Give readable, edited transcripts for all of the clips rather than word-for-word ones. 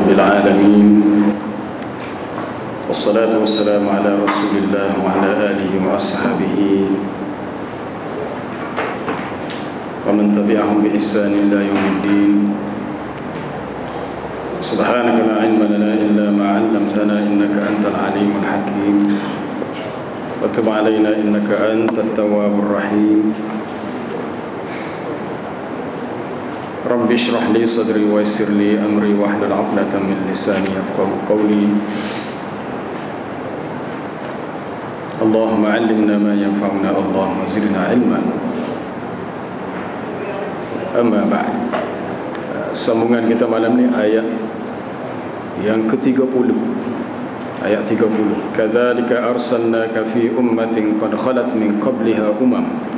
رب العالمين، والصلاة والسلام على رسول الله وعلى آله وأصحابه ومن تبعهم بإحسان إلى يوم الدين. سبحانك لا علم لنا إلا ما علمتنا إنك أنت العليم الحكيم، وتب علينا إنك أنت التواب الرحيم. رب اشرح لي صدري ويسر لي أمري واحلل عقدة من لساني يفقهوا قولي. اللهم علمنا ما ينفعنا، اللهم زدنا علما. Amma ba'd. Sambungan kita malam ni ayat yang ke-30. Ayat 30. Kadzalika arsalnaka fi ummatin qad khalat min qabliha umam.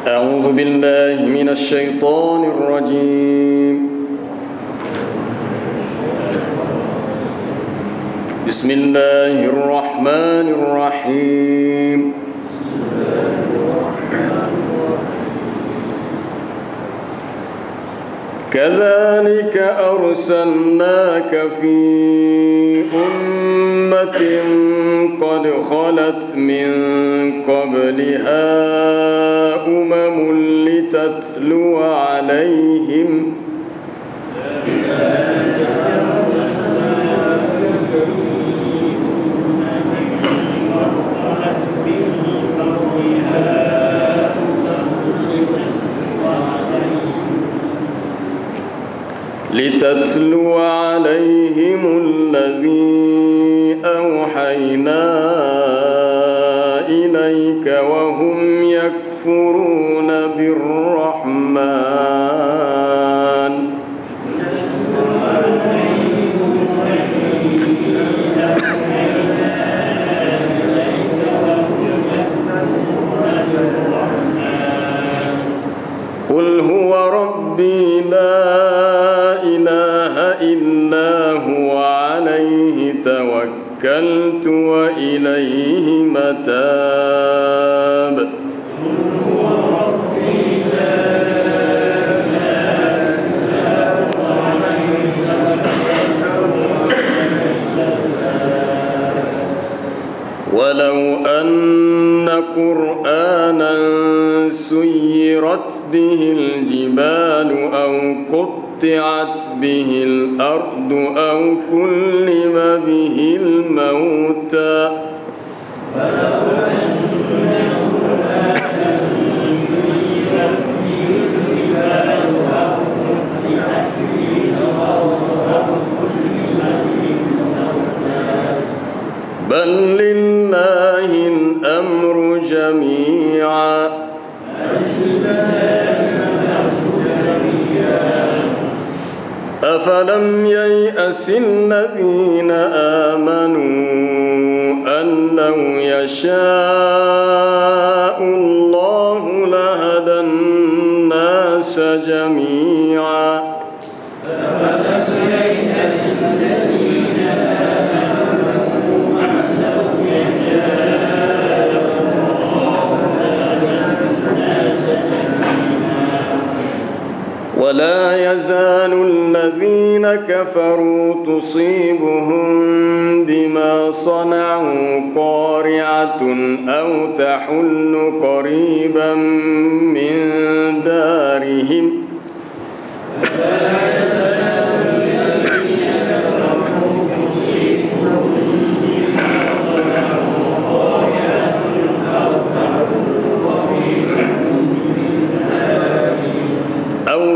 أعوذ بالله من الشيطان الرجيم. بسم الله الرحمن الرحيم. كذلك أرسلناك في أمة قد خلت من قبلها أمم لتتلو عليهم الذي أوحينا إليك وهم يكفرون بالرحمن. قل هو ربي لا إله إلا هو عليه توكلت وإليه متاب. ولو أن قرآنا سيرت به الجبال أو قطعت به الأرض أو كلم به الموتى بل لله الأمر جميعا أفلم ييأس الذين آمنوا أن لو يشاء الله لهدى الناس جميعا ولا يزال الذين كفروا تصيبهم بما صنعوا قارعة أو تحل قريبا من دارهم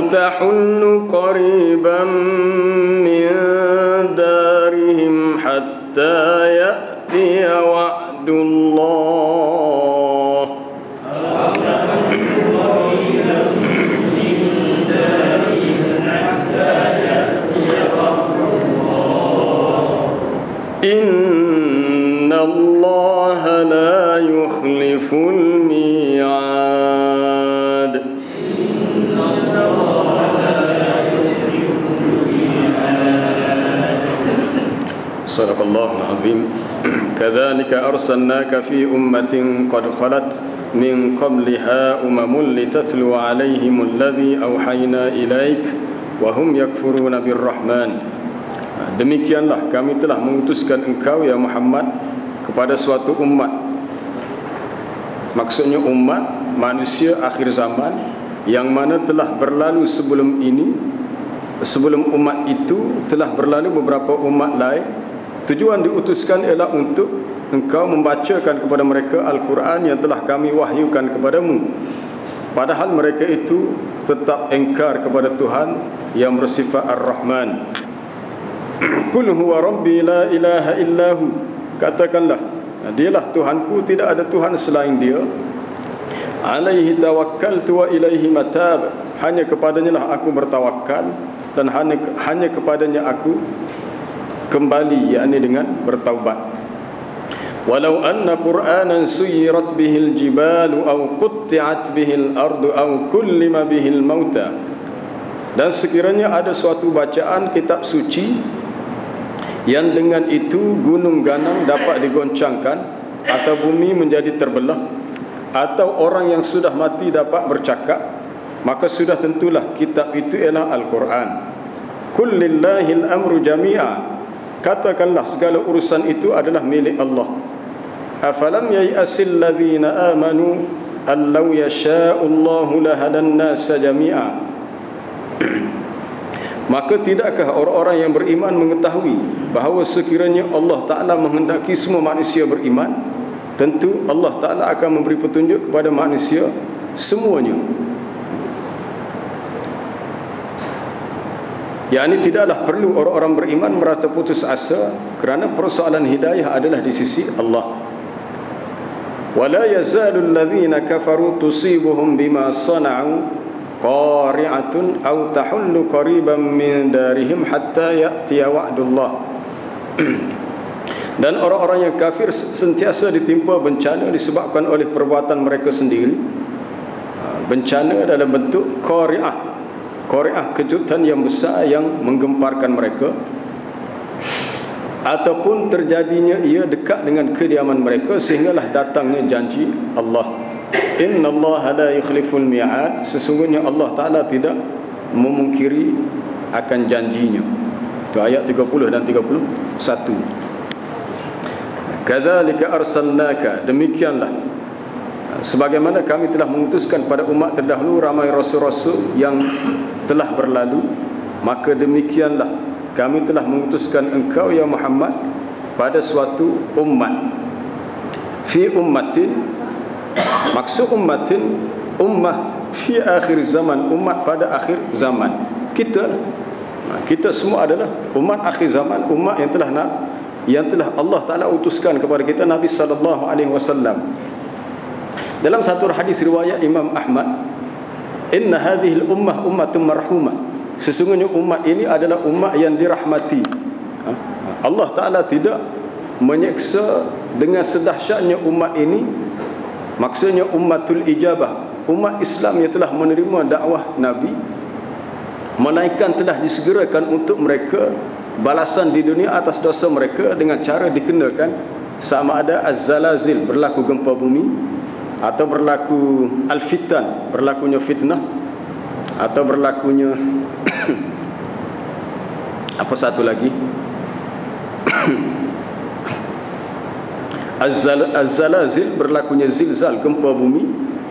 تحل قريبا من دارهم حتى يأتي وعد الله إن الله لا يخلف الميعاد. صدق الله العظيم. كذلك أرسلناك في أمة قد خلت min qabliha umamun litatlu alaihim alladhi awhayna ilaik wa hum yakfuruna birrahman. Demikianlah kami telah mengutuskan engkau ya Muhammad kepada suatu umat. Maksudnya umat manusia akhir zaman yang mana telah berlalu sebelum ini. Sebelum umat itu telah berlalu beberapa umat lain. Tujuan diutuskan ialah untuk engkau membacakan kepada mereka Al-Quran yang telah kami wahyukan kepadamu. Padahal mereka itu tetap engkar kepada Tuhan yang bersifat Ar-Rahman. Qul huwa rabbi la ilaha illahu. Katakanlah, dialah Tuhanku, tidak ada Tuhan selain dia. Alaihi tawakkaltu wa ilaihi matab. Hanya kepadanya lah aku bertawakal dan hanya kepadanya aku kembali, yakni dengan bertaubat. Walau anna Qur'anan suyirat bihil jibalu aw qutti'at bihil ardu aw kullima bihil mauta. Dan sekiranya ada suatu bacaan kitab suci yang dengan itu gunung ganang dapat digoncangkan atau bumi menjadi terbelah atau orang yang sudah mati dapat bercakap, maka sudah tentulah kitab itu ialah Al-Quran. Kullillahil amru jami'a. Katakanlah segala urusan itu adalah milik Allah. Afalam yai'asil ladzina amanu allau yasha'ullahu lahadan nasa jami'a. Maka tidakkah orang-orang yang beriman mengetahui bahawa sekiranya Allah Ta'ala menghendaki semua manusia beriman, tentu Allah Ta'ala akan memberi petunjuk kepada manusia semuanya. Yakni tidaklah perlu orang-orang beriman merasa putus asa kerana persoalan hidayah adalah di sisi Allah. Wala yazalul ladzina kafaru tusibuhum bima sana'u qari'atun aw tahullu qariban min darihim hatta ya'tiya wa'dullah. Dan orang-orang yang kafir sentiasa ditimpa bencana disebabkan oleh perbuatan mereka sendiri. Bencana dalam bentuk qari'ah. Qari'ah, kejutan yang besar yang menggemparkan mereka, ataupun terjadinya ia dekat dengan kediaman mereka sehinggalah datangnya janji Allah. Innallaha la yukhliful mi'ad. Sesungguhnya Allah Ta'ala tidak memungkiri akan janjinya. Itu ayat 30 dan 31. Kadzalika arsalnaka. Demikianlah sebagaimana kami telah mengutuskan pada umat terdahulu ramai rasul-rasul yang telah berlalu, maka demikianlah kami telah mengutuskan engkau ya Muhammad pada suatu umat. Fi ummatin, maksud ummatin, ummah fi akhir zaman, umat pada akhir zaman. Kita semua adalah umat akhir zaman, umat yang telah Allah Ta'ala utuskan kepada kita Nabi sallallahu alaihi wasallam. Dalam satu hadis riwayat Imam Ahmad, inna hadhil ummah ummatun marhumah. Sesungguhnya umat ini adalah umat yang dirahmati. Allah Ta'ala tidak menyeksa dengan sedahsyatnya umat ini. Maksudnya ummatul ijabah, umat Islam yang telah menerima dakwah Nabi, melainkan telah disegerakan untuk mereka balasan di dunia atas dosa mereka dengan cara dikenakan sama ada az-zalazil, berlaku gempa bumi, atau berlaku al-fitan, berlakunya fitnah, atau berlakunya apa satu lagi az-zalazil, berlakunya zilzal, gempa bumi,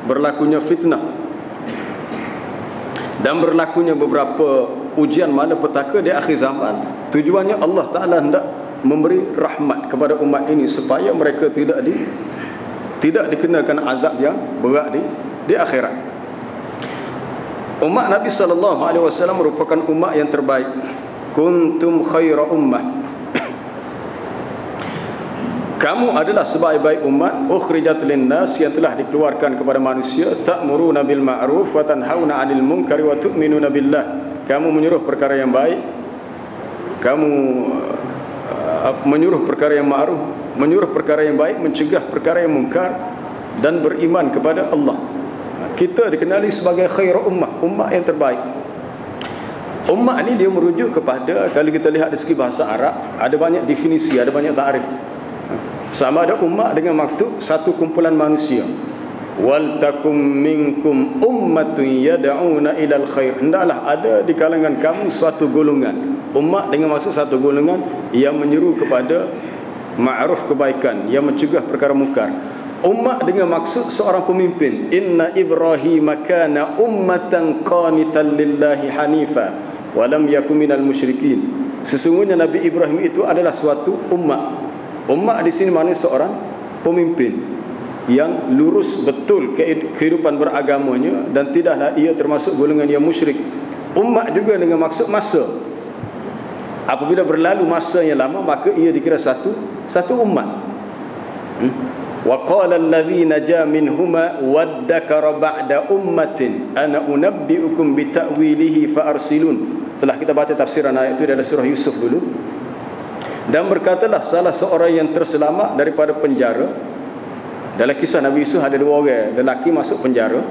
berlakunya fitnah, dan berlakunya beberapa ujian malapetaka di akhir zaman. Tujuannya Allah Ta'ala hendak memberi rahmat kepada umat ini supaya mereka tidak dikenakan azab yang berat di akhirat. Umat Nabi SAW merupakan umat yang terbaik. Kuntum khaira ummah. Kamu adalah sebaik-baik umat ukhrijat linnas, yang telah dikeluarkan kepada manusia. Ta'muruna bil ma'ruf wa tanhauna 'anil munkari wa tu'minuna billah. Kamu menyuruh perkara yang baik, kamu menyuruh perkara yang ma'ruf, menyuruh perkara yang baik, mencegah perkara yang munkar, dan beriman kepada Allah. Kita dikenali sebagai khair ummah, ummah yang terbaik. Ummah ini dia merujuk kepada, kalau kita lihat dari segi bahasa Arab, ada banyak definisi, ada banyak ta'rif. Sama ada ummah dengan maksud satu kumpulan manusia. wal takum minkum ummatun yad'una ilal khair, hendaklah ada di kalangan kamu suatu golongan. Umat dengan maksud satu golongan yang menyeru kepada ma'ruf kebaikan, yang mencegah perkara mungkar. Umat dengan maksud seorang pemimpin. Inna Ibrahim kana ummatan qanitan lillahi hanifa wa lam yakun minal musyrikin. Sesungguhnya Nabi Ibrahim itu adalah suatu umat. Umat di sini maknanya seorang pemimpin yang lurus betul kehidupan beragamanya dan tidaklah ia termasuk golongan yang musyrik. Umat juga dengan maksud masa. Apabila berlalu masa yang lama, maka ia dikira satu umat. Wa qala allazi naja minhuma waddakara ba'da ummatin ana unabbiukum bita'wilihi fa arsilun. Telah kita baca tafsiran ayat itu dalam surah Yusuf dulu. Dan berkatalah salah seorang yang terselamat daripada penjara. Dalam kisah Nabi Yusuf ada dua orang lelaki masuk penjara.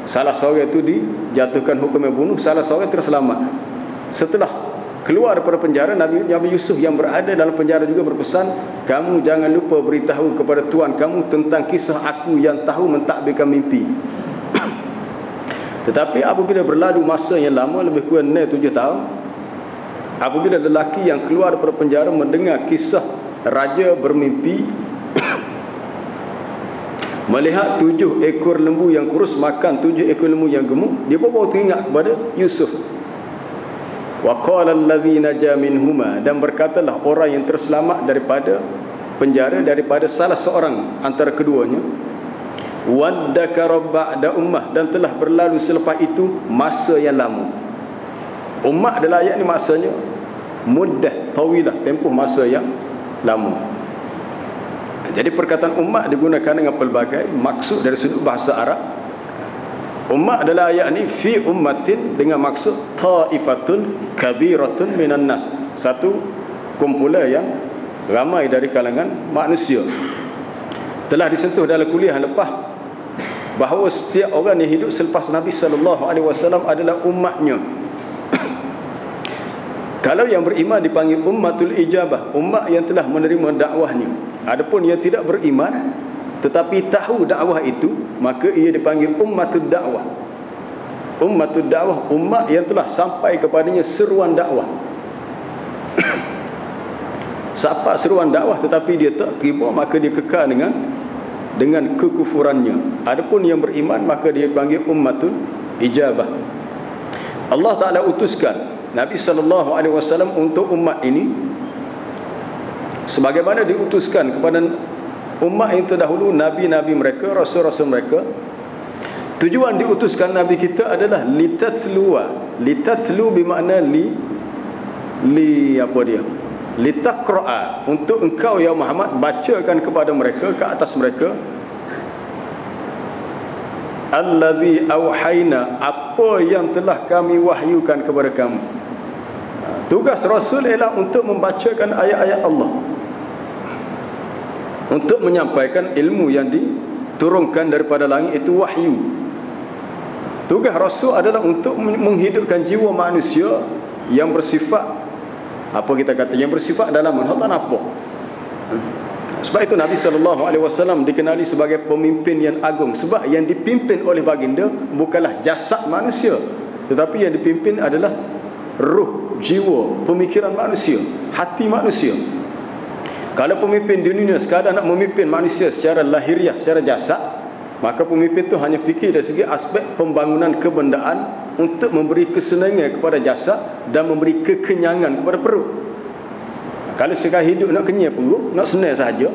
Salah seorang itu dijatuhkan hukum yang bunuh, salah seorang terselamat. Setelah keluar daripada penjara, Nabi Yusuf yang berada dalam penjara juga berpesan, kamu jangan lupa beritahu kepada Tuhan kamu tentang kisah aku yang tahu mentadbirkan mimpi. Tetapi apabila berlalu masa yang lama, lebih kurang 7 tahun, apabila lelaki yang keluar daripada penjara mendengar kisah raja bermimpi melihat 7 ekor lembu yang kurus makan 7 ekor lembu yang gemuk, dia pun baru teringat kepada Yusuf. Wa qala allazi naja minhuma, dan berkatalah orang yang terselamat daripada penjara daripada salah seorang antara keduanya, waddakara ba'da ummah, dan telah berlalu selepas itu masa yang lama. Ummah adalah ayat ni maksudnya muddah tawilah, tempoh masa yang lama. Jadi perkataan ummah digunakan dengan pelbagai maksud dari sudut bahasa Arab. Ummah adalah ayat ni fi ummatin dengan maksud ta'ifatun kabiratun minan nas, satu kumpulan yang ramai dari kalangan manusia. Telah disentuh dalam kuliah lepas bahawa setiap orang yang hidup selepas Nabi sallallahu alaihi wasallam adalah umatnya. Kalau yang beriman dipanggil ummatul ijabah, umat yang telah menerima dakwahnya. Adapun yang tidak beriman tetapi tahu dakwah itu, maka ia dipanggil ummatud dakwah. Ummatud dakwah, umat yang telah sampai kepadanya seruan dakwah. Siapa seruan dakwah tetapi dia tak terima, maka dia kekal dengan kekufurannya. Adapun yang beriman, maka dia dipanggil ummatul ijabah. Allah Ta'ala utuskan Nabi SAW untuk umat ini sebagaimana diutuskan kepada umat yang terdahulu, nabi-nabi mereka, rasul-rasul mereka. Tujuan diutuskan Nabi kita adalah litatlu bermakna litaqra'a, untuk engkau ya Muhammad bacakan kepada mereka, ke atas mereka, allazi auhayna, apa yang telah kami wahyukan kepada kamu. Tugas Rasul ialah untuk membacakan ayat-ayat Allah, untuk menyampaikan ilmu yang diturunkan daripada langit, itu wahyu. Tugas Rasul adalah untuk menghidupkan jiwa manusia yang bersifat, apa kita kata, yang bersifat dalam Allah nampak. Sebab itu Nabi SAW dikenali sebagai pemimpin yang agung, sebab yang dipimpin oleh baginda bukanlah jasad manusia, tetapi yang dipimpin adalah ruh, jiwa, pemikiran manusia, hati manusia. Kalau pemimpin di dunia sekadar nak memimpin manusia secara lahiriah, secara jasad, maka pemimpin itu hanya fikir dari segi aspek pembangunan kebendaan untuk memberi kesenangan kepada jasad dan memberi kekenyangan kepada perut. Kalau sekadar hidup nak kenyang perut, nak senang sahaja,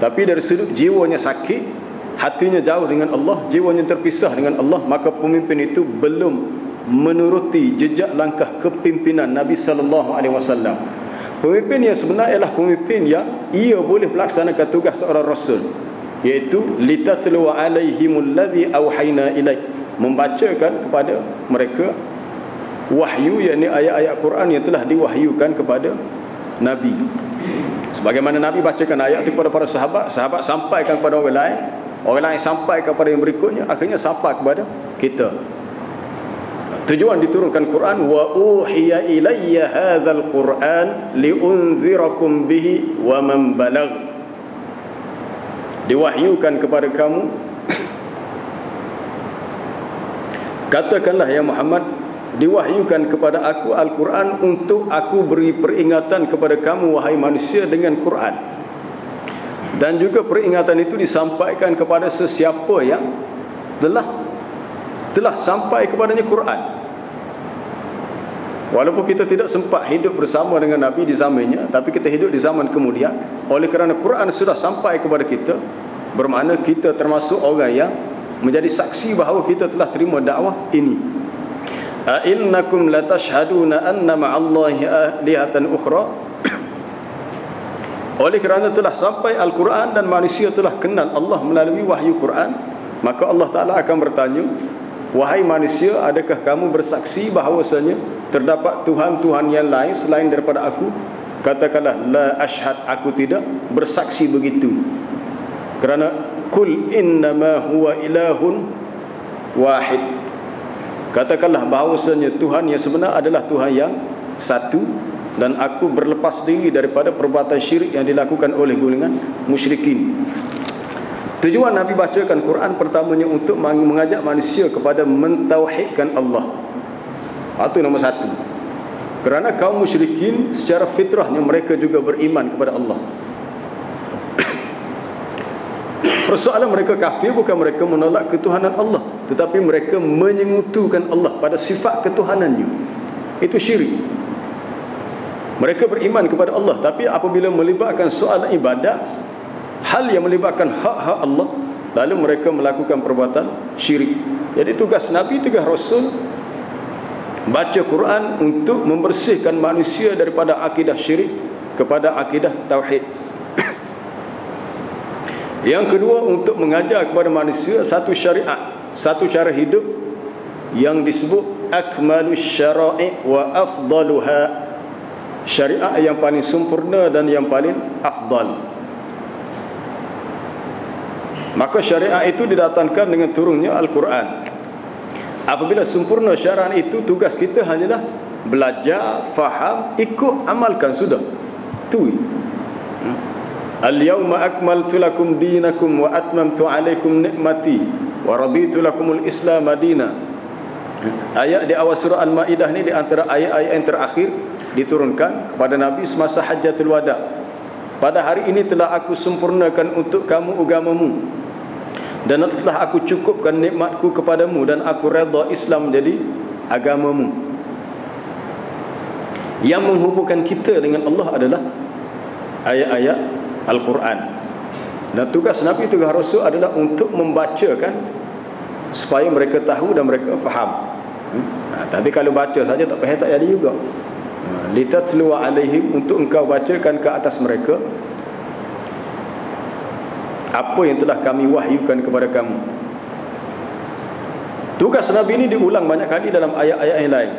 tapi dari sudut jiwanya sakit, hatinya jauh dengan Allah, jiwanya terpisah dengan Allah, maka pemimpin itu belum menuruti jejak langkah kepimpinan Nabi SAW. Pemimpin yang sebenar ialah pemimpin yang ia boleh melaksanakan tugas seorang rasul, iaitu litatlu alaihimul ladzi auhayna ilaik, membacakan kepada mereka wahyu, yakni ayat-ayat Quran yang telah diwahyukan kepada Nabi. Sebagaimana Nabi bacakan ayat itu kepada para sahabat, sahabat sampaikan kepada orang lain sampaikan kepada yang berikutnya, akhirnya sampai kepada kita. Tujuan diturunkan Quran, wa uhiya ilayya hadzal Quran liunzirakum bihi wa man balagh. Diwahyukan kepada kamu Katakanlah ya Muhammad, diwahyukan kepada aku Al-Quran untuk aku beri peringatan kepada kamu wahai manusia dengan Quran. Dan juga peringatan itu disampaikan kepada sesiapa yang telah sampai kepadanya Quran. Walaupun kita tidak sempat hidup bersama dengan Nabi di zamannya, tapi kita hidup di zaman kemudian. Oleh kerana Quran sudah sampai kepada kita, bermakna kita termasuk orang yang menjadi saksi bahawa kita telah terima dakwah ini. A innakum latashhaduna anna ma'allahi alihatan ukhra. Oleh kerana telah sampai Al-Quran dan manusia telah kenal Allah melalui wahyu Quran, maka Allah Ta'ala akan bertanya, wahai manusia, adakah kamu bersaksi bahawasanya terdapat Tuhan-Tuhan yang lain selain daripada aku? Katakanlah, la ashhad, aku tidak bersaksi begitu. Kerana kul innama huwa ilahun wahid, katakanlah bahawasanya Tuhan yang sebenar adalah Tuhan yang satu, dan aku berlepas diri daripada perbuatan syirik yang dilakukan oleh golongan musyrikin. Tujuan Nabi bacakan Quran pertamanya untuk mengajak manusia kepada mentauhidkan Allah. Itu nombor satu. Kerana kaum musyrikin secara fitrahnya mereka juga beriman kepada Allah. Persoalan mereka kafir bukan mereka menolak ketuhanan Allah, tetapi mereka menyengutukan Allah pada sifat ketuhanannya. Itu syirik. Mereka beriman kepada Allah, tapi apabila melibatkan soalan ibadat, hal yang melibatkan hak-hak Allah, lalu mereka melakukan perbuatan syirik. Jadi tugas Nabi, tugas Rasul, baca Quran untuk membersihkan manusia daripada akidah syirik kepada akidah tauhid. Yang kedua, untuk mengajar kepada manusia satu syariat, satu cara hidup yang disebut akmalus syara'i wa afdaluha, syariat yang paling sempurna dan yang paling afdal. Maka syariat itu didatangkan dengan turunnya Al-Quran. Apabila sempurna syariat itu, tugas kita hanyalah belajar, faham, ikut, amalkan, sudah. Itu. Al-yawma akmaltu lakum dinakum wa atmamtu alaikum ni'mati wa raditu lakumul Islam madina. Ayat di awal surah Al-Ma'idah ni di antara ayat-ayat yang terakhir diturunkan kepada Nabi semasa Hajjatul Wada. Pada hari ini telah aku sempurnakan untuk kamu agamamu, dan telah aku cukupkan nikmatku kepadamu, dan aku redha Islam menjadi agamamu. Yang menghubungkan kita dengan Allah adalah ayat-ayat Al-Quran. Dan tugas Nabi, tugas Rasul adalah untuk membacakan supaya mereka tahu dan mereka faham. Tapi kalau baca saja tak faham, tak jadi juga. Litatlu alaihim, untuk engkau bacakan ke atas mereka apa yang telah kami wahyukan kepada kamu. Tugas Nabi ini diulang banyak kali dalam ayat-ayat yang lain.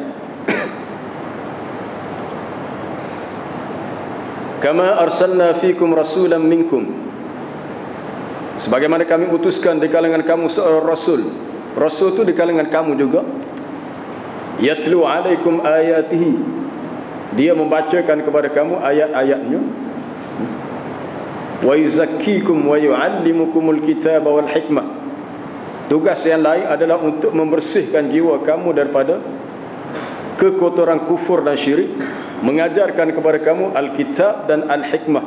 Kama arsalna fikum rasulan minkum, sebagaimana kami utuskan di kalangan kamu seorang rasul. Rasul itu di kalangan kamu juga. Yatlu alaikum ayatihi, dia membacakan kepada kamu ayat-ayatnya. Wa yuzakkikum wa yuallimukumul kitaba wal hikmah. Tugas yang lain adalah untuk membersihkan jiwa kamu daripada kekotoran kufur dan syirik, mengajarkan kepada kamu Alkitab dan Al-Hikmah,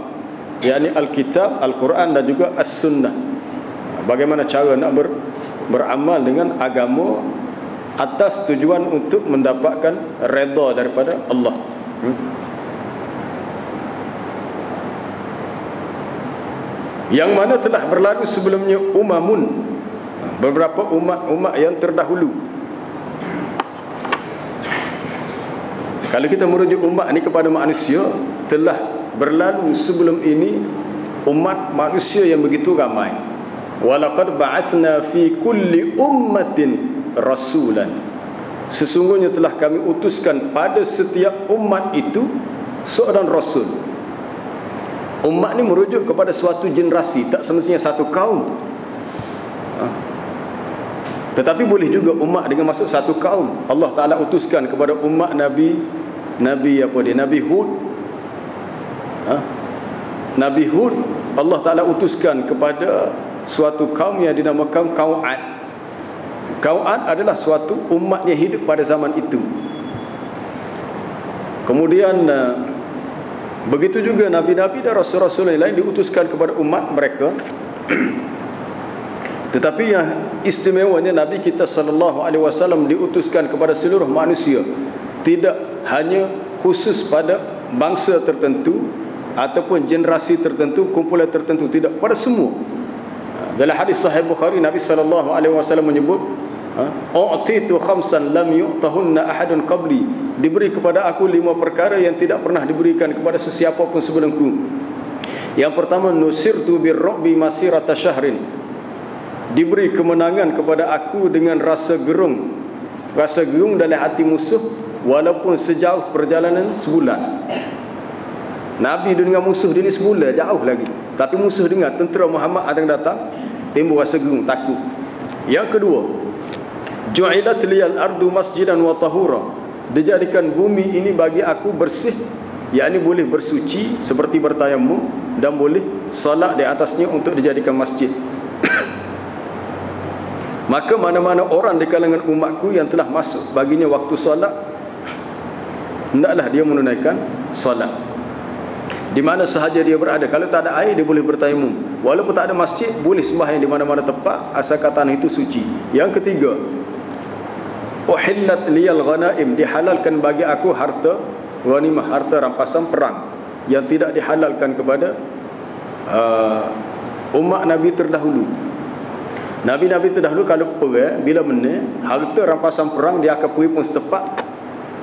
yakni Alkitab, Al-Quran dan juga As-Sunnah. Bagaimana cara nak beramal dengan agama atas tujuan untuk mendapatkan redha daripada Allah. Yang mana telah berlalu sebelumnya umamun, beberapa umat yang terdahulu. Kalau kita merujuk umat ni kepada manusia, telah berlalu sebelum ini umat manusia yang begitu ramai. Walaqad ba'atsna fi kulli ummatin rasulan, sesungguhnya telah kami utuskan pada setiap umat itu seorang rasul. Umat ni merujuk kepada suatu generasi, tak semestinya satu kaum. Tetapi boleh juga umat dengan maksud satu kaum. Allah Ta'ala utuskan kepada umat Nabi Hud. Nabi Hud, Allah Ta'ala utuskan kepada suatu kaum yang dinamakan kaum Ad. Kaum Ad adalah suatu umat yang hidup pada zaman itu. Kemudian begitu juga nabi-nabi dan rasul-rasul yang lain diutuskan kepada umat mereka. Tetapi yang istimewanya Nabi kita sallallahu alaihi wasallam diutuskan kepada seluruh manusia, tidak hanya khusus pada bangsa tertentu ataupun generasi tertentu, kumpulan tertentu, tidak, pada semua. Dalam hadis sahih Bukhari, Nabi sallallahu alaihi wasallam menyebut, "U'titu khamsan lam yu'tahunna ahadun qabli." Diberi kepada aku 5 perkara yang tidak pernah diberikan kepada sesiapa pun sebelumku. Yang pertama, nusirtu birru'bi masirata syahrin. Diberi kemenangan kepada aku dengan rasa gerung dalam hati musuh, walaupun sejauh perjalanan sebulan. Nabi dengan musuh dia ni sebulan jauh lagi, tapi musuh dengar tentera Muhammad akan datang, timbul rasa gerung, takut. Yang kedua, ju'ilat liyal ardu masjidan wa tahura. Dijadikan bumi ini bagi aku bersih, yakni boleh bersuci seperti bertayamum, dan boleh salat di atasnya untuk dijadikan masjid. Maka mana-mana orang di kalangan umatku yang telah masuk baginya waktu solat, hendaklah dia menunaikan solat di mana sahaja dia berada. Kalau tak ada air, dia boleh bertayamum. Walaupun tak ada masjid, boleh sembahyang di mana-mana tempat, asalkan tanah itu suci. Yang ketiga, uhillat liyal ghanaim. Dihalalkan bagi aku harta ghanimah, harta rampasan perang, yang tidak dihalalkan kepada umat Nabi terdahulu. Nabi-Nabi terdahulu kalau perang, bila harta rampasan perang dia akan pergi pun setepat,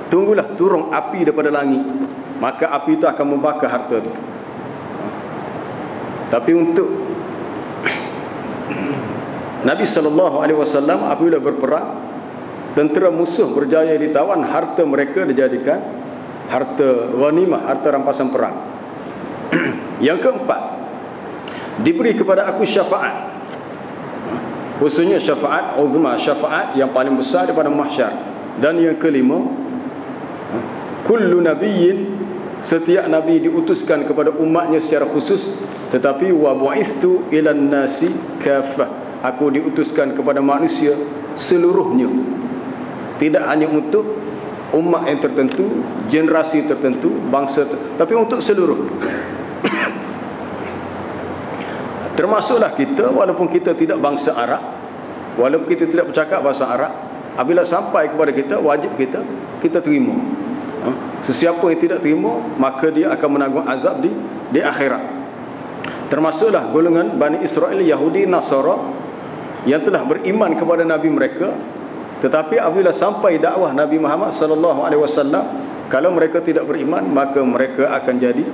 tunggulah turun api daripada langit, maka api itu akan membakar harta itu. Tapi untuk Nabi SAW apabila berperang, tentera musuh berjaya ditawan, harta mereka dijadikan harta ghanimah, harta rampasan perang. Yang keempat, diberi kepada aku syafaat, khususnya syafaat uzma, syafaat yang paling besar daripada mahsyar. Dan yang kelima, kullu nabiyyin, setiap nabi diutuskan kepada umatnya secara khusus, tetapi wa bu'istu ilan nasi kafah, aku diutuskan kepada manusia seluruhnya, tidak hanya untuk umat yang tertentu, generasi tertentu, bangsa tapi untuk seluruh. Termasuklah kita, walaupun kita tidak bangsa Arab, walaupun kita tidak bercakap bahasa Arab, apabila sampai kepada kita, wajib kita terima. Sesiapa yang tidak terima, maka dia akan menanggung azab di akhirat. Termasuklah golongan Bani Israel, Yahudi, Nasara, yang telah beriman kepada Nabi mereka, tetapi apabila sampai dakwah Nabi Muhammad SAW, kalau mereka tidak beriman, maka mereka akan jadi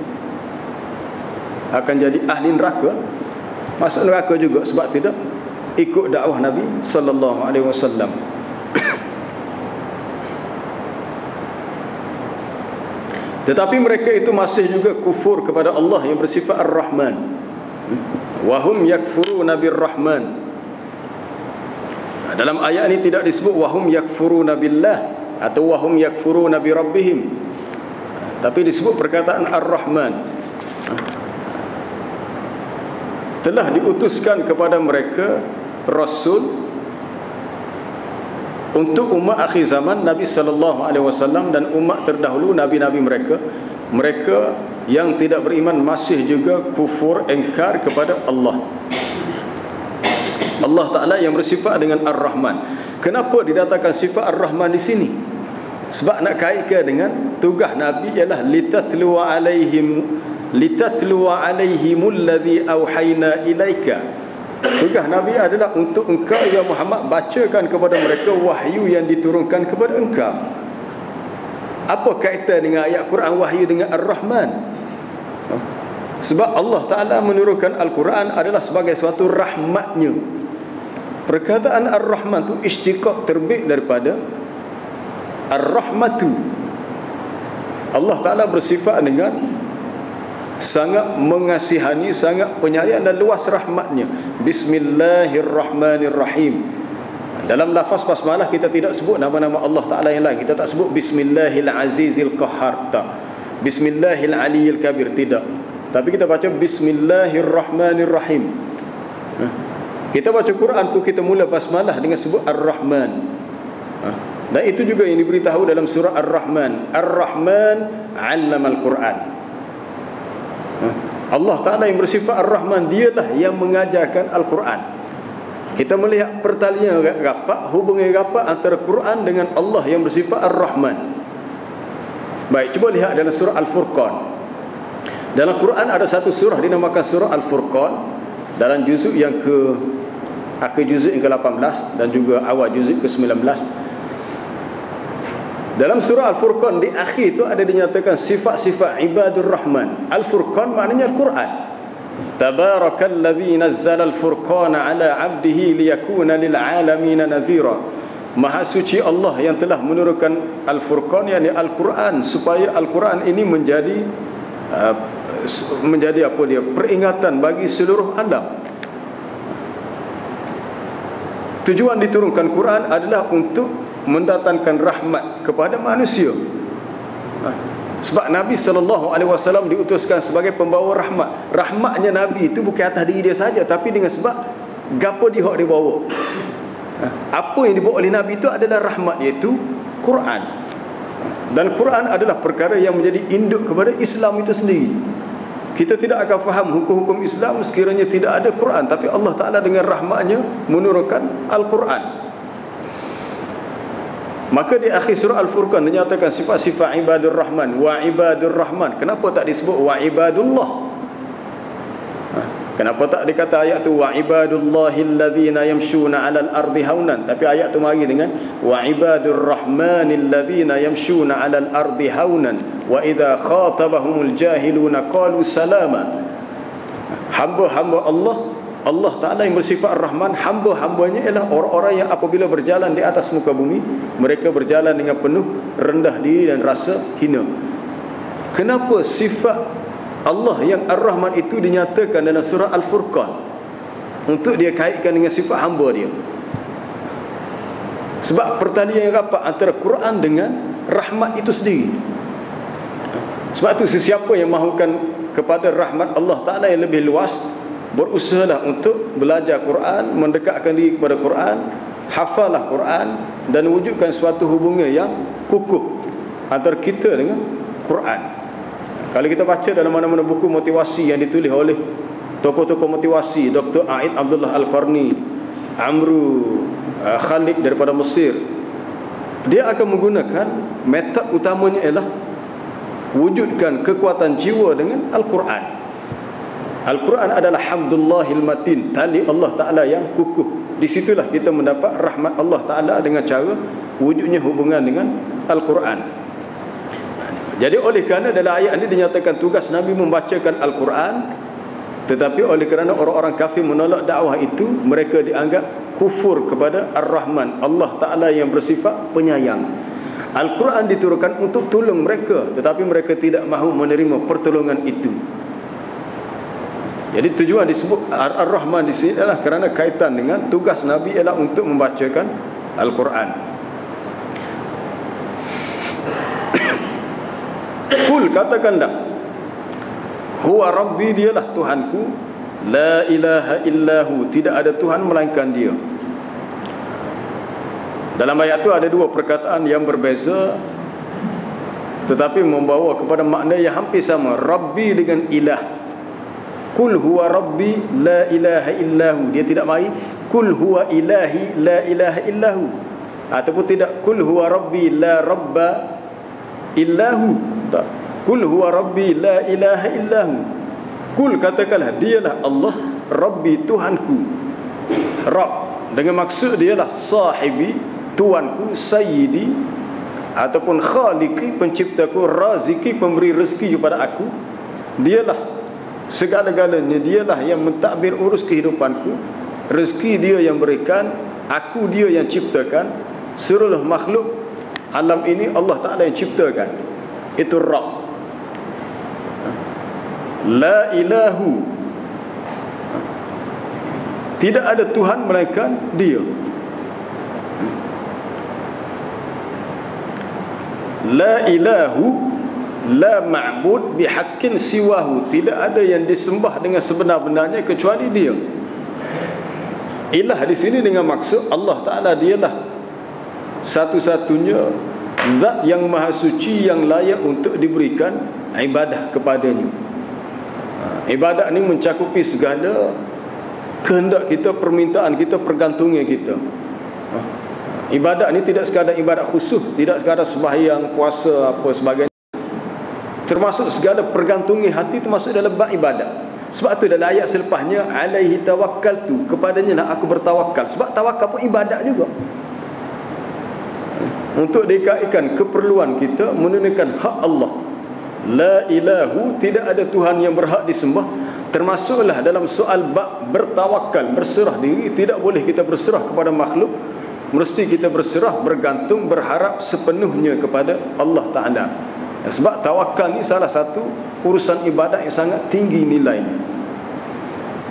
ahli neraka, masuk neraka juga, sebab tidak ikut dakwah Nabi SAW. Tetapi mereka itu masih juga kufur kepada Allah yang bersifat Ar-Rahman. Wahum yakfuruna bir-Rahman. Dalam ayat ini tidak disebut wahum yakfuruna billah atau wahum yakfuruna bi rabbihim, tapi disebut perkataan Ar-Rahman. Telah diutuskan kepada mereka Rasul untuk umat akhir zaman, Nabi SAW dan umat terdahulu, nabi-nabi mereka yang tidak beriman masih juga kufur, engkar kepada Allah Ta'ala yang bersifat dengan Ar-Rahman. Kenapa didatangkan sifat Ar-Rahman di sini? Sebab nak kaitkan dengan tugas Nabi ialah litatluwa alaihimul ladzi auhayna ilaika. Tugas Nabi adalah untuk engkau ya Muhammad bacakan kepada mereka wahyu yang diturunkan kepada engkau. Apa kaitan dengan ayat Quran wahyu dengan Ar-Rahman? Sebab Allah Ta'ala menurunkan Al-Quran adalah sebagai suatu rahmatnya. Perkataan Ar-Rahman itu istiqaq, terbit daripada Ar-Rahmatu. Allah Ta'ala bersifat dengan sangat mengasihani, sangat penyayang dan luas rahmatnya. Bismillahirrahmanirrahim. Dalam lafaz basmalah kita tidak sebut nama-nama Allah Ta'ala yang lain. Kita tak sebut Bismillahil-Azizil Qahhar, tak. Bismillahil-Aliyil Kabir, tidak. Tapi kita baca Bismillahirrahmanirrahim. Kita baca Quran pun kita mula basmalah dengan sebut Ar-Rahman. Dan itu juga yang diberitahu dalam surah Ar-Rahman. Ar-Rahman 'allamal Quran. Allah Ta'ala yang bersifat Ar-Rahman, dialah yang mengajarkan Al-Quran. Kita melihat pertalian rapat, hubungan rapat antara Quran dengan Allah yang bersifat Ar-Rahman. Baik, cuba lihat dalam surah Al-Furqan. Dalam Quran ada satu surah dinamakan surah Al-Furqan. Dalam juzuk yang akhir juzuk yang ke-18 dan juga awal juzuk ke-19. Dalam surah Al-Furqan di akhir itu ada dinyatakan sifat-sifat ibadur Rahman. Al-Furqan maknanya Al-Quran. Tabarakalladzi nazzala al-furqana ala 'abdihi liyakuna lil 'alamin nadhira. Maha suci Allah yang telah menurunkan Al-Furqan, yakni Al-Quran, supaya Al-Quran ini menjadi peringatan bagi seluruh alam. Tujuan diturunkan Quran adalah untuk mendatangkan rahmat kepada manusia. Sebab Nabi SAW diutuskan sebagai pembawa rahmat. Rahmatnya Nabi itu bukan atas diri dia saja, tapi dengan sebab gapo dia hak dibawa. Apa yang dibawa oleh Nabi itu adalah rahmat, iaitu Quran. Dan Quran adalah perkara yang menjadi induk kepada Islam itu sendiri. Kita tidak akan faham hukum-hukum Islam sekiranya tidak ada Quran. Tapi Allah Ta'ala dengan rahmatnya menurunkan Al-Quran. Maka di akhir surah Al-Furqan dinyatakan sifat-sifat ibadur Rahman. Wa ibadur Rahman. Kenapa tak disebut wa ibadullah? Kenapa tak dikata ayat tu wa ibadullahil ladzina yamshuna 'alal ardi haunan? Tapi ayat tu mari dengan wa ibadur rahmanil ladzina yamshuna 'alal ardi haunan wa idza khatabahumul jahiluna qalu salama. Hamba-hamba Allah Ta'ala yang bersifat Ar-Rahman, hamba-hambanya ialah orang-orang yang apabila berjalan di atas muka bumi, mereka berjalan dengan penuh rendah diri dan rasa hina. Kenapa sifat Allah yang Ar-Rahman itu dinyatakan dalam surah Al-Furqan? Untuk dia kaitkan dengan sifat hamba dia. Sebab pertalian yang rapat antara Quran dengan rahmat itu sendiri. Sebab itu sesiapa yang mahukan kepada rahmat Allah Ta'ala yang lebih luas, berusahalah untuk belajar Quran, mendekatkan diri kepada Quran, hafalah Quran, dan wujudkan suatu hubungan yang kukuh antara kita dengan Quran. Kalau kita baca dalam mana-mana buku motivasi yang ditulis oleh tokoh-tokoh motivasi, Dr. A'id Abdullah Al-Qarni, Amru Khalid daripada Mesir, dia akan menggunakan metod utamanya ialah wujudkan kekuatan jiwa dengan Al-Quran. Al-Quran adalah hamdullahil matin, tali Allah Ta'ala yang kukuh. Di situlah kita mendapat rahmat Allah Ta'ala dengan cara wujudnya hubungan dengan Al-Quran. Jadi oleh kerana dalam ayat ini dinyatakan tugas Nabi membacakan Al-Quran, tetapi oleh kerana orang-orang kafir menolak dakwah itu, mereka dianggap kufur kepada Ar-Rahman, Allah Ta'ala yang bersifat penyayang. Al-Quran diturunkan untuk tolong mereka, tetapi mereka tidak mahu menerima pertolongan itu. Jadi tujuan disebut Ar-Rahman di sini adalah kerana kaitan dengan tugas Nabi ialah untuk membacakan Al-Quran. Kul, katakanlah, huwa rabbi, dialah Tuhanku, la ilaha illahu, tidak ada Tuhan melainkan dia. Dalam ayat itu ada dua perkataan yang berbeza, tetapi membawa kepada makna yang hampir sama. Rabbi dengan ilah. Kul huwa rabbi la ilaha illahu, dia tidak mari kul huwa ilahi la ilaha illahu, ataupun tidak kul huwa rabbi la rabba illahu. Tak. Kul huwa rabbi la ilaha illahu. Kul, katakanlah, dialah Allah Rabbi, Tuhanku. Rabb dengan maksud dialah sahibi, tuanku, sayyidi, ataupun khaliqi, penciptaku, raziki, pemberi rezeki kepada aku. Dialah segala-galanya, dialah yang mentadbir urus kehidupanku. Rezeki dia yang berikan, aku dia yang ciptakan. Seluruh makhluk alam ini Allah Ta'ala yang ciptakan. Itu Rabb. La ilahu, tidak ada Tuhan melainkan dia. La ilahu la ma'bud bihaqqin siwahu, tidak ada yang disembah dengan sebenar-benarnya kecuali dia. Ilah di sini dengan maksud Allah Ta'ala dialah satu-satunya zat yang maha suci yang layak untuk diberikan ibadah kepadanya. Ibadat ni mencakupi segala kehendak kita, permintaan kita, pergantungnya kita. Ibadat ni tidak sekadar ibadat khusus, tidak sekadar sembahyang, puasa, apa sebagainya. Termasuk segala pergantungnya hati termasuk dalam bab ibadat. Sebab tu dalam ayat selepasnya, alaihi tawakkaltu, kepadanya lah aku bertawakal. Sebab tawakal pun ibadat juga. Untuk dikaitkan keperluan kita menunaikan hak Allah. La ilahu, tidak ada Tuhan yang berhak disembah. Termasuklah dalam soal bab bertawakal, berserah diri. Tidak boleh kita berserah kepada makhluk. Mesti kita berserah, bergantung, berharap sepenuhnya kepada Allah Ta'ala. Sebab tawakal ni salah satu urusan ibadat yang sangat tinggi nilainya.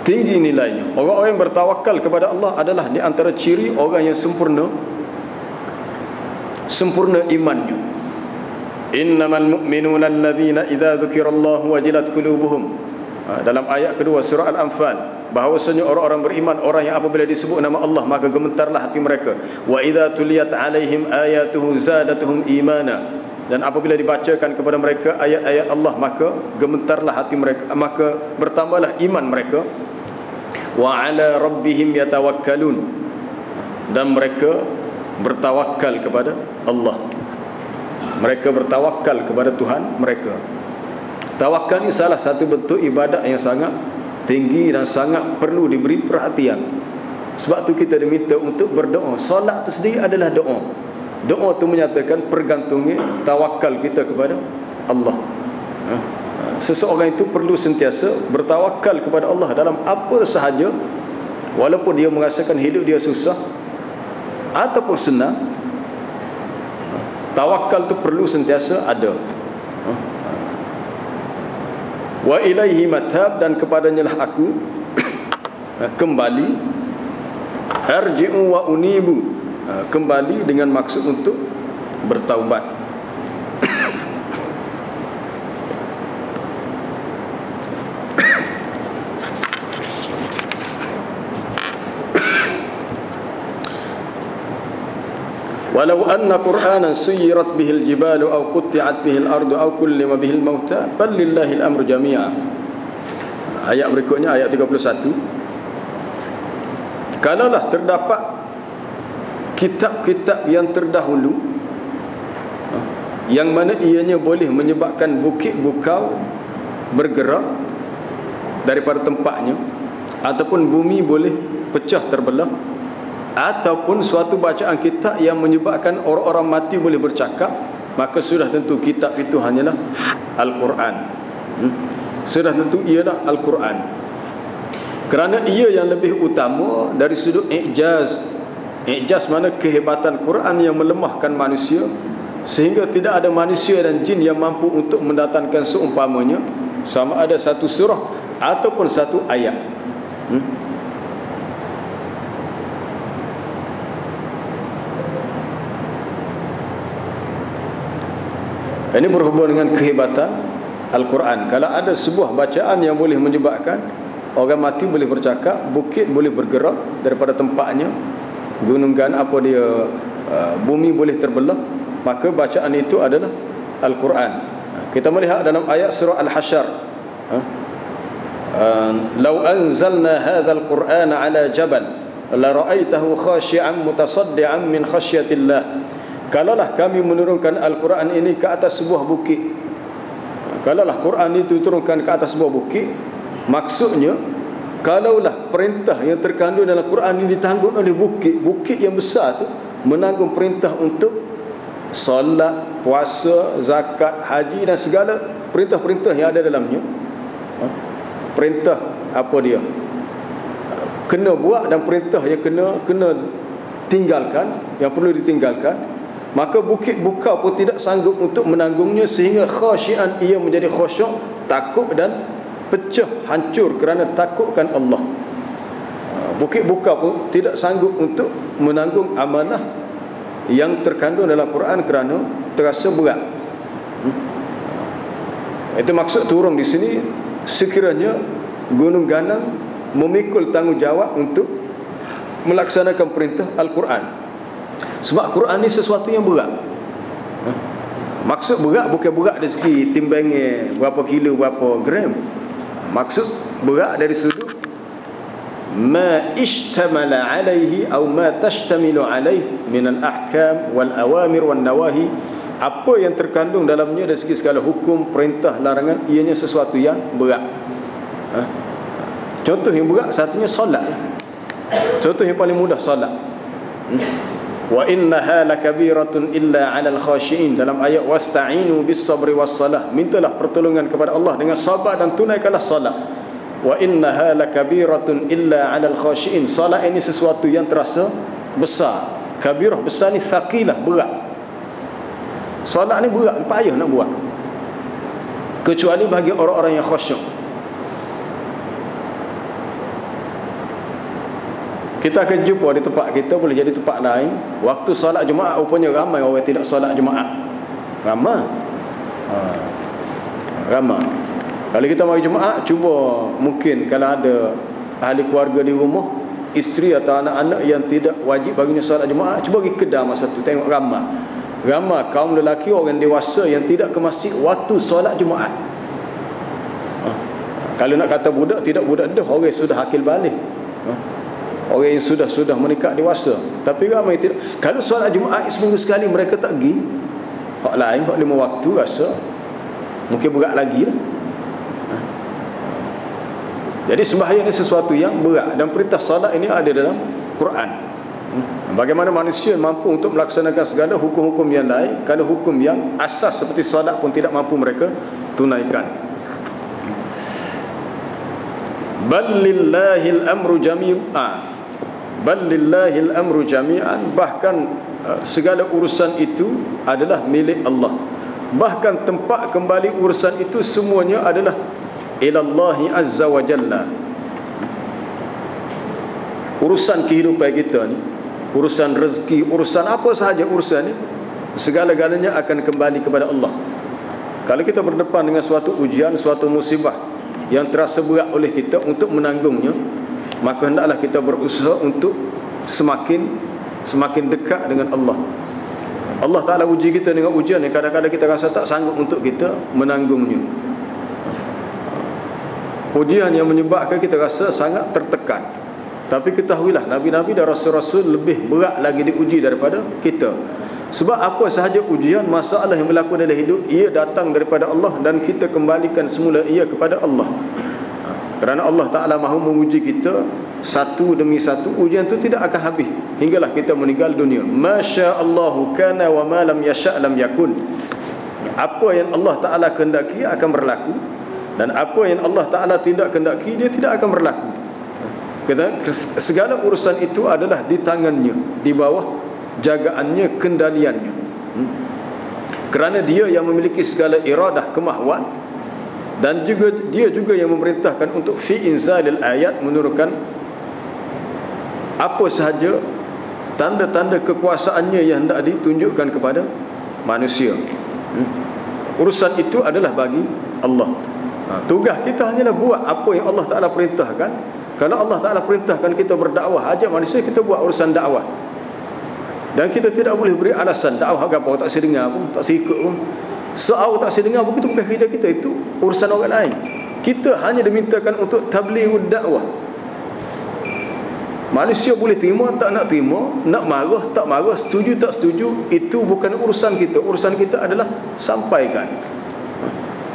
Tinggi nilainya. Orang-orang yang bertawakal kepada Allah adalah di antara ciri orang yang sempurna imannya. Innamal mu'minuna alladzina idza dzukirallahu wajilat qulubuhum. Dalam ayat kedua surah Al-Anfal, bahawasanya orang-orang beriman, orang yang apabila disebut nama Allah maka gemetarlah hati mereka. Wa idza tuliyat alaihim ayatuhu zadatuhum imana. Dan apabila dibacakan kepada mereka ayat-ayat Allah maka gemetarlah hati mereka, maka bertambahlah iman mereka. Wa ala rabbihim yatawakkalun, dan mereka bertawakal kepada Allah. Mereka bertawakal kepada Tuhan mereka. Tawakal ini salah satu bentuk ibadat yang sangat tinggi dan sangat perlu diberi perhatian. Sebab tu kita diminta untuk berdoa. Solat tu sendiri adalah doa. Doa tu menyatakan pergantungnya tawakal kita kepada Allah. Seseorang itu perlu sentiasa bertawakal kepada Allah dalam apa sahaja, walaupun dia merasakan hidup dia susah ataupun senang. Tawakal tu perlu sentiasa ada. Wa ilaihi mathab, dan kepadanya lah aku kembali. Arji'u wa unibu, kembali dengan maksud untuk bertaubat. Walau anna Qur'anan suyirat bihil jibalu aw qutti'at bihil ardu aw kullima bihil mauta bal lillahil amru jami'a. Ayat berikutnya, ayat 31. Kalaulah terdapat kitab-kitab yang terdahulu yang mana ianya boleh menyebabkan bukit bukau bergerak daripada tempatnya, ataupun bumi boleh pecah terbelah, ataupun suatu bacaan kitab yang menyebabkan orang-orang mati boleh bercakap, maka sudah tentu kitab itu hanyalah Al-Quran. Sudah tentu ialah Al-Quran, kerana ia yang lebih utama dari sudut i'jaz. I'jaz mana kehebatan Quran yang melemahkan manusia sehingga tidak ada manusia dan jin yang mampu untuk mendatangkan seumpamanya, sama ada satu surah ataupun satu ayat. Ini berhubung dengan kehebatan Al-Quran. Kalau ada sebuah bacaan yang boleh menyebabkan orang mati boleh bercakap, bukit boleh bergerak daripada tempatnya, gunung apa dia, bumi boleh terbelah, maka bacaan itu adalah Al-Quran. Kita melihat dalam ayat surah Al-Hasyr, "Lau anzalna hadzal Qur'ana 'ala jabal la ra'aitahu khashi'an mutasaddian min khasyatillah." Kalaulah kami menurunkan Al-Quran ini ke atas sebuah bukit, kalaulah Quran itu diturunkan ke atas sebuah bukit, maksudnya kalaulah perintah yang terkandung dalam Quran ini ditanggung oleh bukit yang besar tu, menanggung perintah untuk solat, puasa, zakat, haji dan segala perintah-perintah yang ada dalamnya. Perintah apa dia kena buat dan perintah yang kena tinggalkan, yang perlu ditinggalkan, maka bukit bukau pun tidak sanggup untuk menanggungnya, sehingga khasyian, ia menjadi khusyuk, takut dan pecah, hancur kerana takutkan Allah. Bukit bukau pun tidak sanggup untuk menanggung amanah yang terkandung dalam Quran kerana terasa berat. Itu maksud turun di sini, sekiranya gunung ganang memikul tanggungjawab untuk melaksanakan perintah Al-Quran. Sebab Quran ni sesuatu yang berat. Maksud berat bukan berat dari segi timbangnya berapa kilo, berapa gram. Maksud berat dari sudut ma ishtamala alaihi atau ma tashtamilu alaihi min al-ahkam wal awamir wan nawahi. Apa yang terkandung dalamnya dari segi segala hukum, perintah, larangan, ianya sesuatu yang berat. Contoh yang berat satunya solat. Contoh yang paling mudah solat. Wa innaha lakabiratun illa 'alal khashiin, dalam ayat wasta'inu bis sabri was salah, mintalah pertolongan kepada Allah dengan sabar dan tunaikanlah solat. Wa innaha lakabiratun illa 'alal khashiin, solat ini sesuatu yang terasa besar. Kabirah besar ni thaqilah, berat. Solat ni berat, payah nak buat, kecuali bagi orang-orang yang khusyuk. Kita akan jumpa di tempat kita, boleh jadi tempat lain, waktu solat Jumaat rupanya ramai orang tidak solat Jumaat. Ramai. Ramai. Kalau kita mari Jumaat, cuba mungkin kalau ada ahli keluarga di rumah, isteri atau anak-anak yang tidak wajib baginya solat Jumaat, cuba pergi kedai masa tu, tengok ramai. Ramai kaum lelaki, orang dewasa yang tidak ke masjid waktu solat Jumaat. Kalau nak kata budak, tidak budak dah, orang sudah akil balik. Orang yang sudah menikah dewasa. Tapi ramai tidak. Kalau solat Jumaat seminggu sekali mereka tak pergi, hak lain, hak 5 waktu rasa mungkin berat lagi lah. Jadi sembahyang ini sesuatu yang berat, dan perintah solat ini ada dalam Quran. Bagaimana manusia mampu untuk melaksanakan segala hukum-hukum yang lain, kalau hukum yang asas seperti solat pun tidak mampu mereka tunaikan. Bal lillahil amru jami'an, bal lillahil amru jami'an, bahkan segala urusan itu adalah milik Allah. Bahkan tempat kembali urusan itu semuanya adalah ilallahi azza wa jalla. Urusan kehidupan kita ni, urusan rezeki, urusan apa sahaja urusan ni, segala-galanya akan kembali kepada Allah. Kalau kita berdepan dengan suatu ujian, suatu musibah yang terasa berat oleh kita untuk menanggungnya, maka hendaklah kita berusaha untuk semakin dekat dengan Allah. Allah Ta'ala uji kita dengan ujian yang kadang-kadang kita rasa tak sanggup untuk kita menanggungnya. Ujian yang menyebabkan kita rasa sangat tertekan. Tapi ketahuilah, Nabi-Nabi dan Rasul-Rasul lebih berat lagi diuji daripada kita. Sebab apa sahaja ujian, masalah yang berlaku dalam hidup, ia datang daripada Allah, dan kita kembalikan semula ia kepada Allah. Kerana Allah Ta'ala mahu menguji kita satu demi satu. Ujian itu tidak akan habis hinggalah kita meninggal dunia. Masya'allahu kana wa ma lam yasha' lam yakun. Apa yang Allah Ta'ala kehendaki akan berlaku, dan apa yang Allah Ta'ala tidak kehendaki, dia tidak akan berlaku. Segala urusan itu adalah di tangannya, di bawah jagaannya, kendaliannya. Kerana dia yang memiliki segala iradah, kemahuan, dan juga dia juga yang memerintahkan untuk fi inzalil ayat, menurunkan apa sahaja tanda-tanda kekuasaannya yang hendak ditunjukkan kepada manusia. Urusan itu adalah bagi Allah. Tugas kita hanyalah buat apa yang Allah Ta'ala perintahkan. Kalau Allah Ta'ala perintahkan kita berdakwah, ajak manusia, kita buat urusan dakwah. Dan kita tidak boleh beri alasan dakwah apa, tak saya dengar pun, tak saya ikut pun. Soal tak saya dengar pun, itu bukan kerja kita, itu urusan orang lain. Kita hanya dimintakan untuk tablighud dakwah. Manusia boleh terima, tak nak terima, nak marah, tak marah, setuju, tak setuju, itu bukan urusan kita. Urusan kita adalah sampaikan.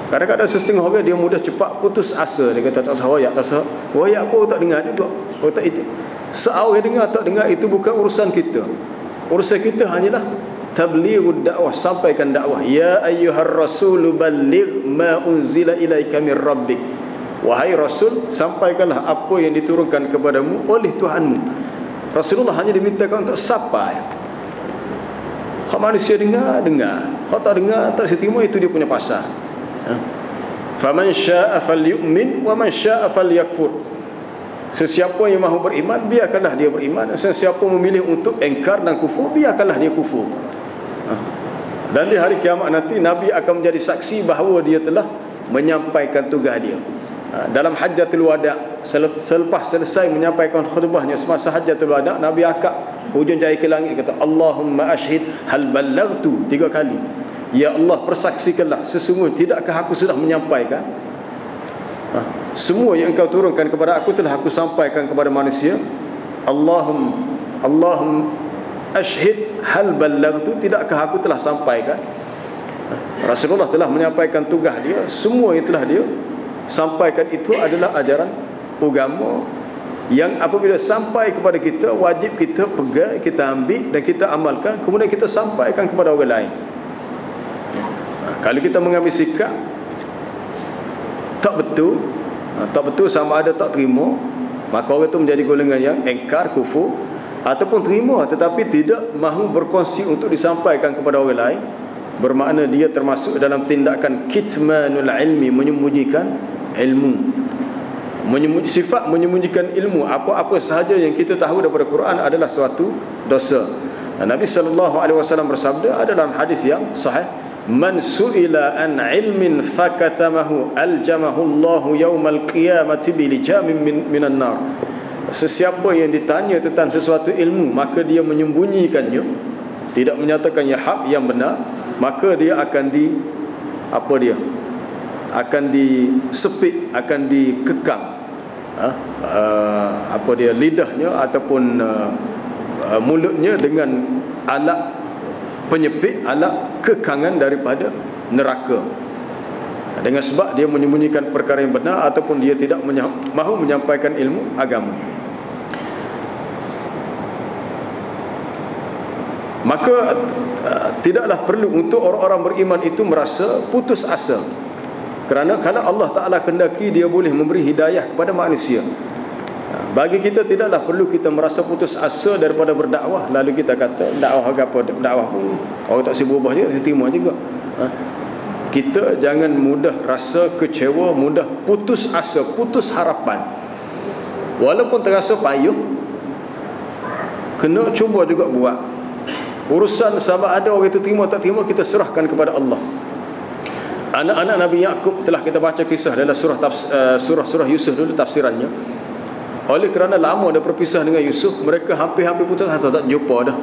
Kadang-kadang setengah orang dia mudah cepat putus asa. Dia kata tak sah wayak, tak sah wayak pun tak dengar juga, tak itu. Seorang dengar tak dengar, itu bukan urusan kita. Urusan kita hanyalah tablighud dakwah, sampaikan dakwah. Ya ayyuhar rasul balligh ma unzila ilaika min rabbik. Wahai Rasul, sampaikanlah apa yang diturunkan kepadamu oleh Tuhanmu. Rasulullah hanya dimintakan untuk sampai. Hak manusia dengar, dengar. Hak tak dengar, tak seterima, itu dia punya pasal. Faman syaa'a falyu'min wa man syaa'a falyakfur. Sesiapa yang mahu beriman, biarkanlah dia beriman. Sesiapa memilih untuk engkar dan kufur, biarkanlah dia kufur. Dan di hari kiamat nanti, Nabi akan menjadi saksi bahawa dia telah menyampaikan tugas dia. Dalam hajjatul wada', selepas selesai menyampaikan khutbahnya semasa hajjatul wada, Nabi akak hujung jari ke langit kata, Allahumma ashhid hal ballaghtu, 3 kali. Ya Allah, persaksikanlah sesungguhnya tidakkah aku sudah menyampaikan semua yang engkau turunkan kepada aku telah aku sampaikan kepada manusia. Allahum ashhid hal ballaghtu, tidakkah aku telah sampaikan. Rasulullah telah menyampaikan tugas dia, semua yang telah dia sampaikan itu adalah ajaran agama yang apabila sampai kepada kita, wajib kita pegang, kita ambil dan kita amalkan, kemudian kita sampaikan kepada orang lain. Kalau kita mengambil sikap tak betul sama ada tak terima, maka orang itu menjadi golongan yang engkar, kufur, ataupun terima tetapi tidak mahu berkongsi untuk disampaikan kepada orang lain, bermakna dia termasuk dalam tindakan kitmanul ilmi, menyembunyikan ilmu. Sifat menyembunyikan ilmu, apa-apa sahaja yang kita tahu daripada Quran adalah suatu dosa. Nabi SAW bersabda, ada dalam hadis yang sahih, man su'ila an ilmin fakatamahu aljamahu Allahu yawmal qiyamati bilijamin minan nar. Sesiapa yang ditanya tentang sesuatu ilmu maka dia menyembunyikannya, tidak menyatakan yang hak, yang benar, maka dia akan akan disepit, akan dikekang lidahnya ataupun mulutnya dengan alat penyepit, alat kekangan daripada neraka, dengan sebab dia menyembunyikan perkara yang benar ataupun dia tidak mahu menyampaikan ilmu agama. Maka tidaklah perlu untuk orang-orang beriman itu merasa putus asa, kerana kalau Allah Ta'ala kendaki, dia boleh memberi hidayah kepada manusia. Bagi kita tidaklah perlu kita merasa putus asa daripada berdakwah, lalu kita kata dakwah apa, dakwah pun orang tak sibuk berubah je, terima juga. Kita jangan mudah rasa kecewa, mudah putus asa, putus harapan. Walaupun terasa payah, kena cuba juga buat. Urusan sama ada orang itu terima tak terima, kita serahkan kepada Allah. Anak-anak Nabi Yaqub telah kita baca kisah dalam surah Yusuf dulu tafsirannya. Oleh kerana lama dah berpisah dengan Yusuf, mereka hampir-hampir putus asa, tak jumpa dah.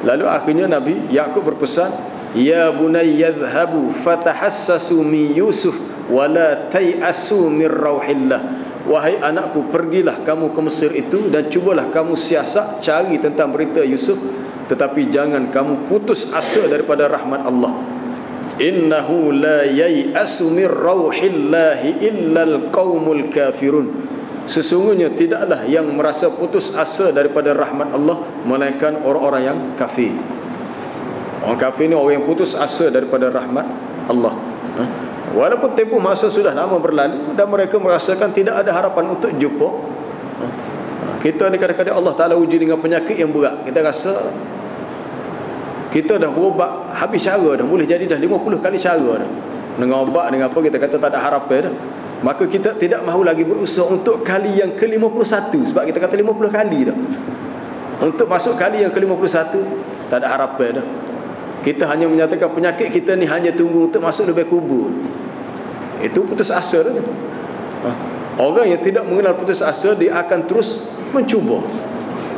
Lalu akhirnya Nabi Yaqub berpesan, ya bunayya yadhhabu fatahassasu min Yusuf wala tayasu min rauhillah. Wahai anakku, pergilah kamu ke Mesir itu dan cubalah kamu siasat cari tentang berita Yusuf, tetapi jangan kamu putus asa daripada rahmat Allah. Innahu la yayasu min rauhillahi illal qaumul kafirun. Sesungguhnya tidaklah yang merasa putus asa daripada rahmat Allah melainkan orang-orang yang kafir. Orang kafir ni orang yang putus asa daripada rahmat Allah. Walaupun tempoh masa sudah lama berlalu dan mereka merasakan tidak ada harapan untuk jumpa. Kita ni kadang-kadang Allah Ta'ala uji dengan penyakit yang berat. Kita rasa kita dah berubat habis cara dah, boleh jadi dah 50 kali cara dah. Dengan ubat, dengan apa, kita kata tak ada harapan dah. Maka kita tidak mahu lagi berusaha untuk kali yang ke-51, sebab kita kata 50 kali dah. Untuk masuk kali yang ke-51 tak ada harapan dah. Kita hanya menyatakan penyakit kita ni hanya tunggu untuk masuk lebih kubur. Itu putus asa dah. Orang yang tidak mengenal putus asa, dia akan terus mencuba.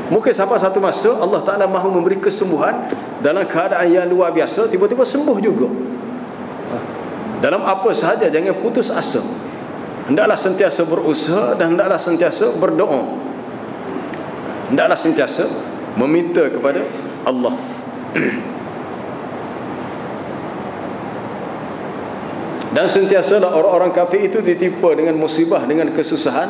Mungkin sampai satu masa Allah Ta'ala mahu memberi kesembuhan dalam keadaan yang luar biasa, tiba-tiba sembuh juga. Dalam apa sahaja jangan putus asa. Hendaklah sentiasa berusaha dan hendaklah sentiasa berdoa. Hendaklah sentiasa meminta kepada Allah. Dan sentiasalah orang-orang kafir itu ditimpa dengan musibah, dengan kesusahan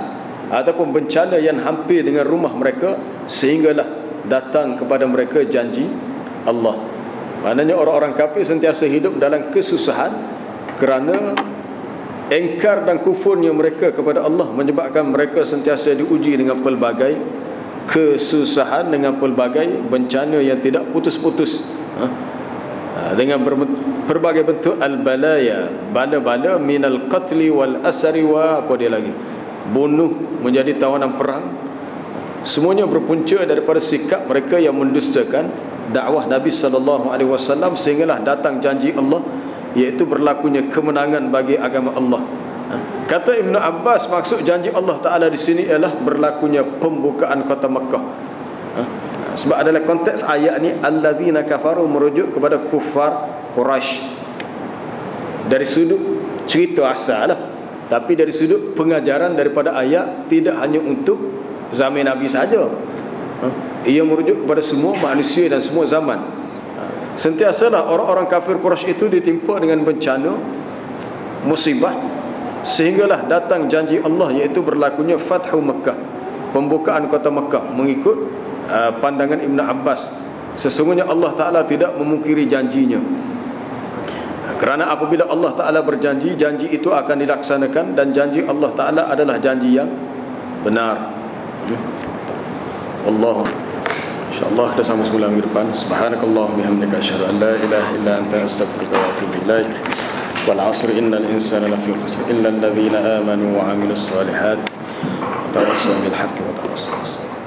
ataupun bencana yang hampir dengan rumah mereka, sehinggalah datang kepada mereka janji Allah. Maknanya orang-orang kafir sentiasa hidup dalam kesusahan kerana engkar dan kufurnya mereka kepada Allah menyebabkan mereka sentiasa diuji dengan pelbagai kesusahan, dengan pelbagai bencana yang tidak putus-putus, dengan berbagai bentuk al-balaya, bala-bala minal qatli wal asari wa apa dia lagi, bunuh, menjadi tawanan perang. Semuanya berpunca daripada sikap mereka yang mendustakan dakwah Nabi SAW, sehinggalah datang janji Allah, iaitu berlakunya kemenangan bagi agama Allah. Kata Ibn Abbas, maksud janji Allah Ta'ala di sini ialah berlakunya pembukaan kota Mekah. Sebab adalah konteks ayat ni allazina kafaru merujuk kepada kufar Quraisy. Dari sudut cerita asal lah, tapi dari sudut pengajaran daripada ayat tidak hanya untuk zaman Nabi saja. Ia merujuk kepada semua manusia dan semua zaman. Sentiasalah orang-orang kafir Quraisy itu ditimpa dengan bencana, musibah, sehinggalah datang janji Allah, iaitu berlakunya Fathu Mekah, pembukaan kota Mekah, mengikut pandangan Ibn Abbas. Sesungguhnya Allah Ta'ala tidak memungkiri janjinya, kerana apabila Allah Ta'ala berjanji, janji itu akan dilaksanakan, dan janji Allah Ta'ala adalah janji yang benar. Allah, insyaAllah kita sama semula minggu depan. Subhanakallah bihamdika asyhadu an la ilaha illa anta astaghfiruka wa atubu ilaik. Wal 'asri innal insana lafi khusr illa alladhina amanu wa 'amilus solihat wa tawassaw bil haqqi wa tawassaw bis sabr.